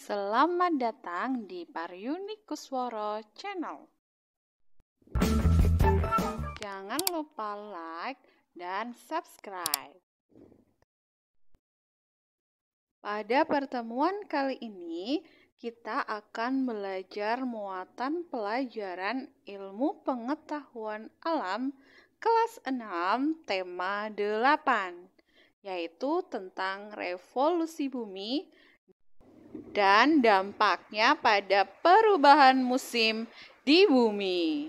Selamat datang di Paryuni Kusworo Channel. Jangan lupa like dan subscribe. Pada pertemuan kali ini, kita akan belajar muatan pelajaran ilmu pengetahuan alam kelas 6 tema 8, yaitu tentang revolusi bumi dan dampaknya pada perubahan musim di bumi.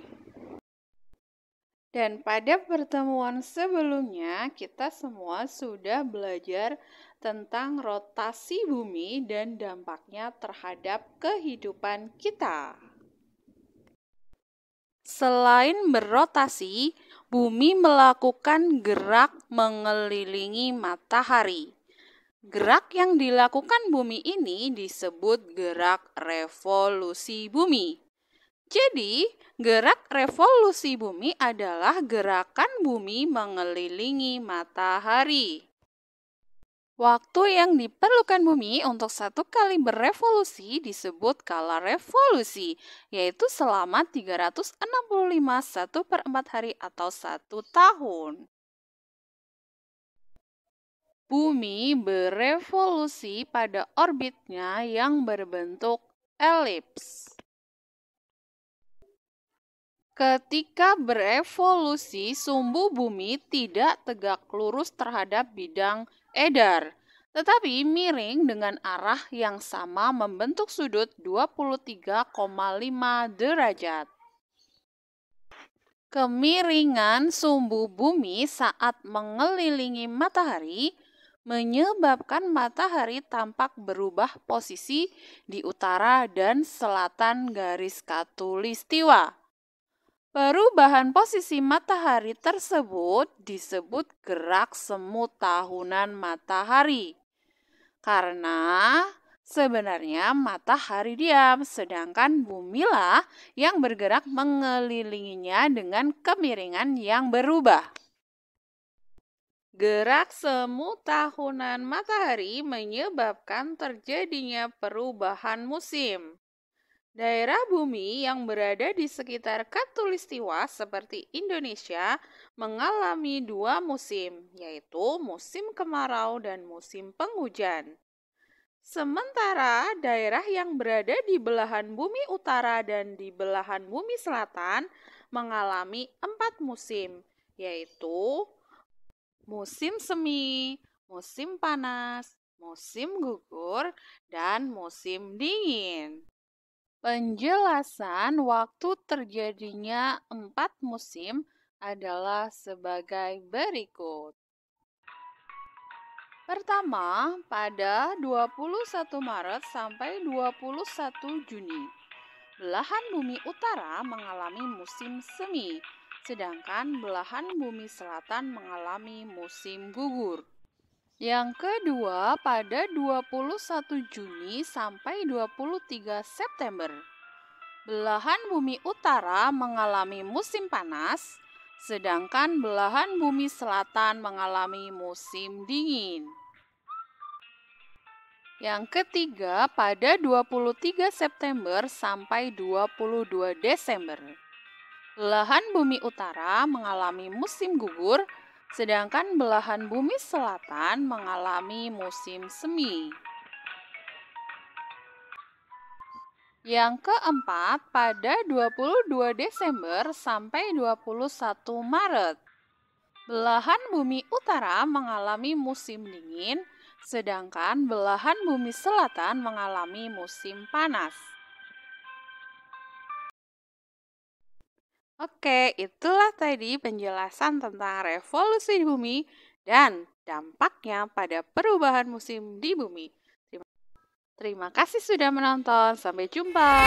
Dan pada pertemuan sebelumnya, kita semua sudah belajar tentang rotasi bumi dan dampaknya terhadap kehidupan kita. Selain berrotasi, bumi melakukan gerak mengelilingi matahari. Gerak yang dilakukan bumi ini disebut gerak revolusi bumi. Jadi, gerak revolusi bumi adalah gerakan bumi mengelilingi matahari. Waktu yang diperlukan bumi untuk satu kali berevolusi disebut kala revolusi, yaitu selama 365 1/4 hari atau 1 tahun. Bumi berevolusi pada orbitnya yang berbentuk elips. Ketika berevolusi, sumbu bumi tidak tegak lurus terhadap bidang edar, tetapi miring dengan arah yang sama membentuk sudut 23,5 derajat. Kemiringan sumbu bumi saat mengelilingi matahari menyebabkan matahari tampak berubah posisi di utara dan selatan garis khatulistiwa. Perubahan posisi matahari tersebut disebut gerak semu tahunan matahari. Karena sebenarnya matahari diam, sedangkan bumilah yang bergerak mengelilinginya dengan kemiringan yang berubah. Gerak semu tahunan matahari menyebabkan terjadinya perubahan musim. Daerah bumi yang berada di sekitar khatulistiwa seperti Indonesia mengalami 2 musim, yaitu musim kemarau dan musim penghujan. Sementara daerah yang berada di belahan bumi utara dan di belahan bumi selatan mengalami 4 musim, yaitu musim semi, musim panas, musim gugur, dan musim dingin. Penjelasan waktu terjadinya 4 musim adalah sebagai berikut. Pertama, pada 21 Maret sampai 21 Juni, belahan bumi utara mengalami musim semi, sedangkan belahan bumi selatan mengalami musim gugur. Yang kedua, pada 21 Juni sampai 23 September, belahan bumi utara mengalami musim panas, sedangkan belahan bumi selatan mengalami musim dingin. Yang ketiga, pada 23 September sampai 22 Desember, belahan bumi utara mengalami musim gugur, sedangkan belahan bumi selatan mengalami musim semi. Yang keempat, pada 22 Desember sampai 21 Maret, belahan bumi utara mengalami musim dingin, sedangkan belahan bumi selatan mengalami musim panas. Oke, itulah tadi penjelasan tentang revolusi di bumi dan dampaknya pada perubahan musim di bumi. Terima kasih sudah menonton. Sampai jumpa.